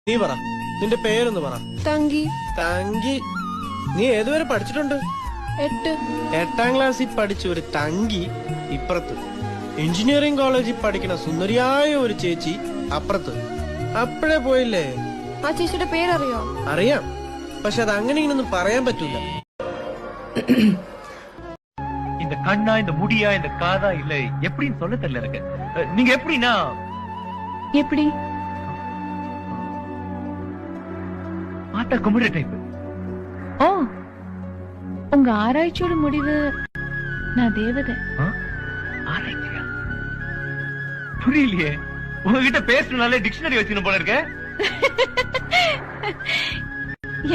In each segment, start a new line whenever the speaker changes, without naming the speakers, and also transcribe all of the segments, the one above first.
നീ പറ, നിന്റെ പേരൊന്ന് പറ.
തങ്കി.
തങ്കി. നീ ഏതുവരെ പഠിച്ചിട്ടുണ്ട്?
8.
8ാം ക്ലാസ്സിൽ പഠിച്ച ഒരു തങ്കി ഇപ്പുറത്ത്, എഞ്ചിനീയറിംഗ് കോളേജിൽ പഠിക്കുന്ന സുന്ദരിയായ ഒരു ചേച്ചി അപ്പുറത്ത്. അപ്പഴേ പോയില്ലേ?
ആ ചേച്ചിയുടെ പേരറിയോ?
അറിയാം, പക്ഷെ അത് അങ്ങനെ ഇങ്ങനൊന്നും പറയാൻ പറ്റൂല.
இந்த கண்ணா, இந்த முடியா, இந்த காதா, இல்ல எப்படின்னு சொல்ல தெரியல எனக்கு. நீங்க எப்படின்னா
எப்படி
ஆட்டா கும்பிடுற டைப்.
ஓ, உங்க ஆராய்ச்சியோட முடிவு நான் தேவதை.
ஆராய்ச்சியா? புரியலையே. உங்ககிட்ட பேசணும்னாலே டிக்ஷனரி வச்சுன்னு போல இருக்க.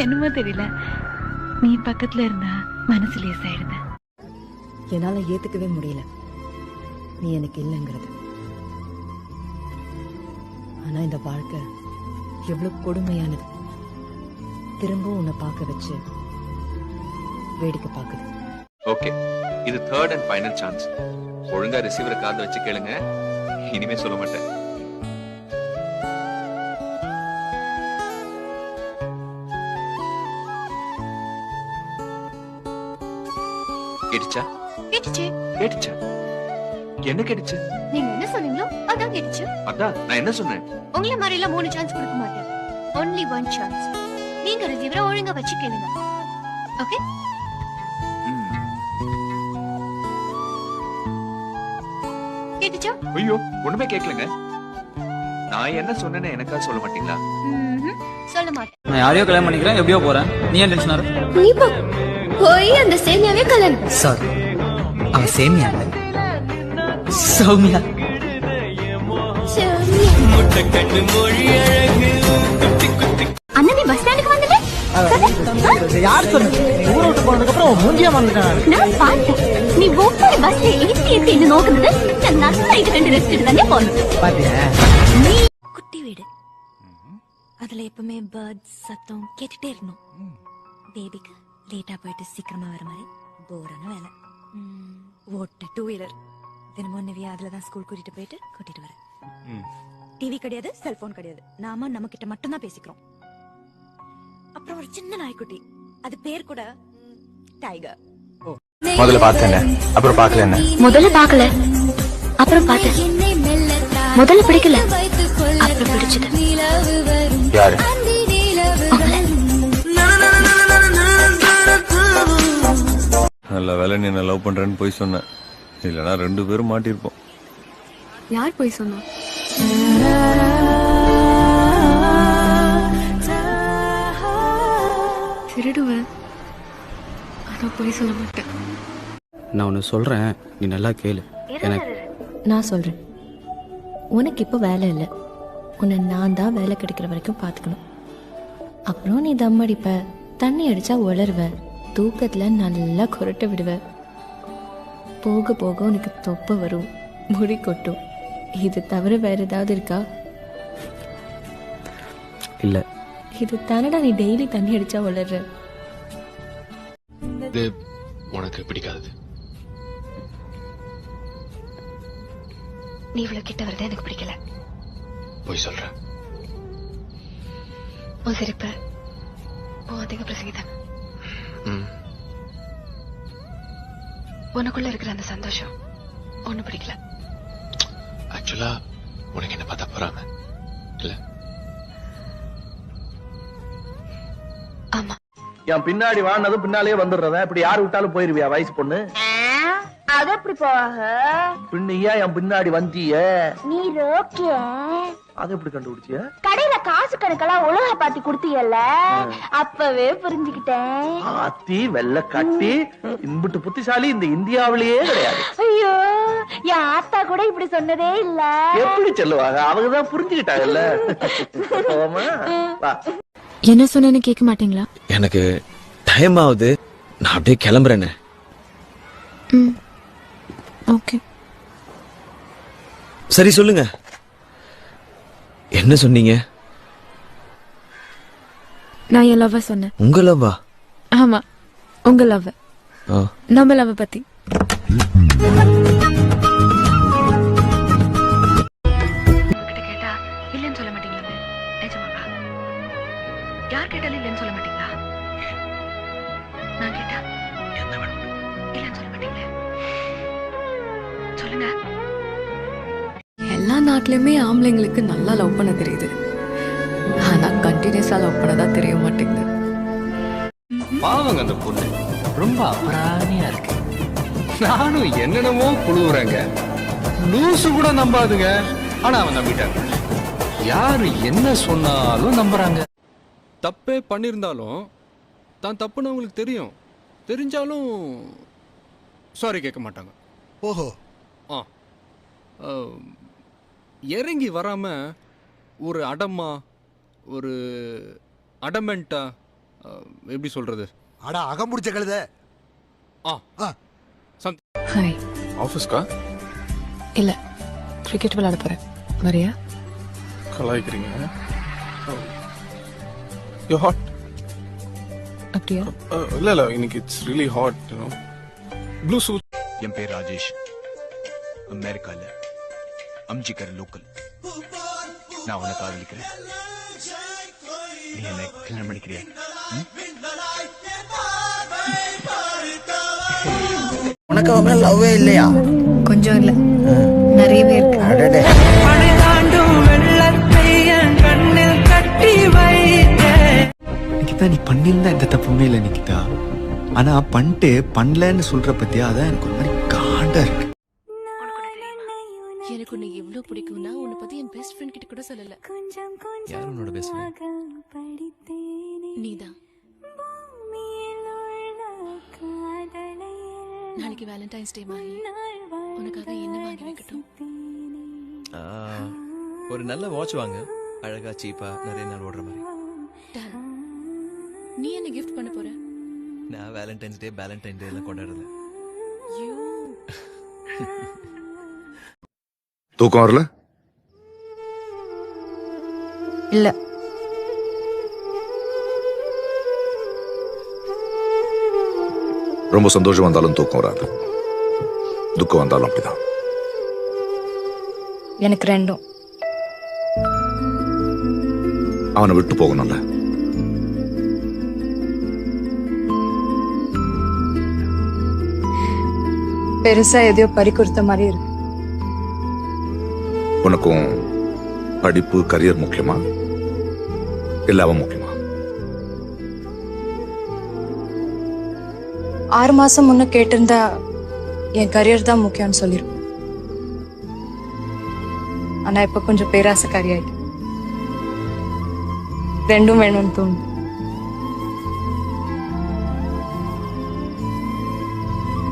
என்னமோ தெரியல, நீ பக்கத்துல இருந்தா மனசு லேசாயிடுது.
என்னால ஏத்துக்கவே முடியல நீ எனக்கு இல்லைங்கிறது. ஆனா இந்த வாழ்க்கை எவ்வளவு கொடுமையானது. திரும்ப உன்னை பார்க்க வச்சு வேடிக்கை பார்க்குது.
ஓகே, இது 3rd and final சான்ஸ். ஒழுங்கா ரிசீவரை காது வச்சு கேளுங்க, இனிமே சொல்ல மாட்டேன். கேட்டுச்சா?
கேட்டுச்சு.
கேட்டுச்சா? என்ன கேட்டுச்சு?
நீங்க என்ன சொன்னீங்களோ அதான் கேட்டுச்சு.
அதான் நான் என்ன சொன்னேன்?
உங்களை மாதிரி எல்லாம் 3 சான்ஸ் கொடுக்க மாட்டேன். only 1 chance. நீங்க ரிசீவரை ஒழுங்கா வச்சு கேளுங்க. ஓகே? கேட்டுச்சா?
ஐயோ, ஒண்ணுமே கேட்கலங்க. நான் என்ன சொன்னேன்னு எனக்கா சொல்ல மாட்டீங்களா?
சொல்ல மாட்டேன்.
நான் யாரையோ கல்யாணம் பண்ணிக்கிறேன், எப்படியோ போறேன். நீ ஏன் டென்ஷன் ஆற?
நீ போய் அந்த சேமியாவே கல்யாணம்.
சாரி, அவ சேமியா இல்ல, சௌமியா.
அண்ணா, நீ பஸ் ஸ்டாண்டுக்கு வந்தல?
யார் சொன்னது? ஊரை விட்டு போனதுக்கு அப்புறம் மூஞ்சியா வந்துட்டான்.
நான் பார்த்தேன். நீ ஒவ்வொரு பஸ்ல ஏத்தி என்ன நோக்குறது. நான் நல்லா இது 2 ரெஸ்ட் எடுத்தானே போனது.
பாத்தியா?
குட்டி வீடு, அதுல எப்பவுமே பேர்ட்ஸ் சத்தம் கேட்டுட்டே இருக்கணும். பேபிக்கு லேட்டா போயிட்டு சீக்கிரமா வர மாதிரி போரான வேலை. ஓட்ட 2 வீலர் தினமும் நிவியா அதுலதான் ஸ்கூல் கூட்டிட்டு போயிட்டு கூட்டிட்டு வரேன். டிவி கிடையாது, செல்போன் கிடையாது. நாம நம்ம கிட்ட மட்டும் தான் பேசிக்கிறோம். அப்புறம் ஒரு சின்ன நாய்க்குட்டி, அது பேர் கூட டைகர்.
முதல்ல பார்த்தேன், அப்புறம் பார்க்கல. என்ன?
முதல்ல பார்க்கல, அப்புறம் பார்த்தேன். முதல்ல பிடிக்கல, அப்புறம் பிடிச்சது.
யாரு?
நல்ல வேலை நீ நான் லவ் பண்றேன்னு போய் சொன்னேன், இல்லனா 2 பேரும் மாட்டிருப்போம்.
யார் போய் சொன்னா? திருடுவேன், ஆனா போய் சொல்ல மாட்டேன்.
நான் ஒன்னு சொல்றேன், நீ நல்லா கேளு. எனக்கு
நான் சொல்றேன், உனக்கு இப்போ வேலை இல்லை. உன்னை நான் தான் வேலை கிடைக்கிற வரைக்கும் பார்த்துக்கணும். அப்புறம் நீ தம் அடிப்ப, தண்ணி அடிச்சா உளருவ, தூக்கத்துல நல்லா குரட்ட விடுவ. போக போக உனக்கு தொப்பை வரும், முடி கொட்டும். இது தவிர வேற ஏதாவது இருக்கா?
இல்ல.
இது தானடா நீ டெய்லி தண்ணி அடிச்சா உளர்ற.
உனக்கு பிடிக்காது.
நீ இவ்வளவு கிட்ட வரத எனக்கு பிடிக்கல.
போய் சொல்ற.
உன் சிரிப்பு, உன் அதிக பிரசங்கிதான். உனக்குள்ள இருக்கிற அந்த சந்தோஷம் ஒண்ணு பிடிக்கல.
ஆக்சுவலா உனக்கு என்ன பார்த்தா போறாம இல்ல?
ஆமா.
என் பின்னாடி வாழ்னதும் பின்னாலே வந்துடுறத, இப்படி யாரு விட்டாலும் போயிருவியா வயசு பொண்ணு?
அது எப்படி போவாக?
பின்னையா என் பின்னாடி வந்திய?
நீ ரோக்கிய.
அது எப்படி கண்டுபிடிச்சிய?
கடையில காசு கணக்கெல்லாம் உலக பாத்தி குடுத்தீங்கல்ல, அப்பவே புரிஞ்சுக்கிட்டேன்.
ஆத்தி வெள்ள கட்டி இன்புட்டு புத்திசாலி இந்த இந்தியாவிலேயே கிடையாது.
ஐயோ, என் ஆத்தா கூட இப்படி சொன்னதே இல்ல.
எப்படி சொல்லுவாங்க? அவங்கதான் புரிஞ்சுக்கிட்டாங்கல்ல.
என்ன சொன்னேன்னு கேட்க மாட்டீங்களா?
எனக்கு டைம் ஆகுது, நான் அப்படியே கிளம்புறேன்னு.
ஓகே,
சரி சொல்லுங்க, என்ன சொன்னீங்க?
நான் என் லவ் சொன்னேன்.
உங்க லவ்வா?
ஆமா, உங்க லவ், நம்ம லவ் பத்தி.
கேட்டா இல்லன்னு சொல்ல மாட்டீங்களா? நிஜமாவா?
யார் கேட்டாலும் இல்லைன்னு சொல்ல மாட்டீங்களா? நான் கேட்டா
என்ன வேணும்
இல்லைன்னு சொல்ல மாட்டீங்களே? சொல்லுங்க. எல்லா நாட்டிலயுமே ஆம்பளைங்களுக்கு நல்லா லவ் பண்ண தெரியுது. ஆனா கண்டினியூஸா லவ் பண்ணதா தெரிய மாட்டேங்குது.
பாவங்க அந்த பொண்ணு ரொம்ப அபராணியா இருக்கு. நானும் என்னென்னமோ புழுவுறேங்க, லூசு கூட நம்பாதுங்க. ஆனா அவன் நம்பிட்டாங்க. யாரு என்ன சொன்னாலும் நம்புறாங்க.
தப்பே பண்ணியிருந்தாலும் தான் தப்புன்னு அவங்களுக்கு தெரியும். தெரிஞ்சாலும் சாரி கேட்க மாட்டாங்க.
ஓஹோ.
இறங்கி வராம ஒரு அடமா, ஒரு அடமெண்டா, எப்படி சொல்றது,
அட அகம் முடிச்ச கழுத.
ஹாய்.
ஆஃபீஸ்க்கா?
இல்ல, கிரிக்கெட் விளையாட போறேன். வரியா?
கலாய்க்கிறீங்க. You hot.
அப்படியா?
இல்ல இன்னைக்கு it's really hot, you know. Blue suit.
என் பேர் ராஜேஷ். அமெரிக்கால அம்ஜிக்கர் லோக்கல். நான் உன்னை காதலிக்கிறேன். நீ என்னை கல்யாணம் பண்ணிக்கிறியா?
உனக்கு அவன் லவ்வே இல்லையா?
கொஞ்சம் இல்ல, நிறையவே இருக்கு.
அடடே.
நிகிதா, நீ பண்ணியிருந்தா எந்த தப்புமே இல்லை நிகிதா. ஆனா பண்ணிட்டு பண்ணலன்னு சொல்ற பத்தியா, அதான் எனக்கு ஒரு மாதிரி காண்டா இருக்கு.
எனக்கு உன்னை எவ்வளவு பிடிக்கும்னா உன்னை பத்தி என் பெஸ்ட் ஃப்ரெண்ட் கிட்ட கூட சொல்லல.
யார் உன்னோட பெஸ்ட் ஃப்ரெண்ட்?
நீதான். நாளைக்கு வேலண்டைன்ஸ் டே மாஹி, உனக்காக என்ன வாங்கி வைக்கட்டும்?
ஒரு நல்ல வாட்ச் வாங்க, அழகா சீப்பா நிறைய நாள் ஓடுற மாதிரி.
நீ என்ன கிஃப்ட் பண்ண போற?
நான் வேலண்டைன்ஸ் டே எல்லாம் கொண்டாடுறேன்.
தூக்கம் வரல?
இல்ல.
ரொம்ப சந்தோஷம் வந்தாலும் தூக்கம் வராது, துக்கம் வந்தாலும் அப்படிதான்.
எனக்கு ரெண்டும்.
அவனை விட்டு போகணும்ல.
பெருசா எதையோ பறிக்குடுத்த மாதிரி இருக்கு.
உனக்கும் படிப்பு கரியர் முக்கியமா இல்ல அவன் முக்கியமா?
6 மாசம் முன்ன கேட்டிருந்தா என் கரியர் தான் முக்கியம்னு சொல்லிருப்பேன். ஆனா இப்ப கொஞ்சம் பேராசக்காரி ஆயிட்டு ரெண்டும் வேணும்னு தோணுது.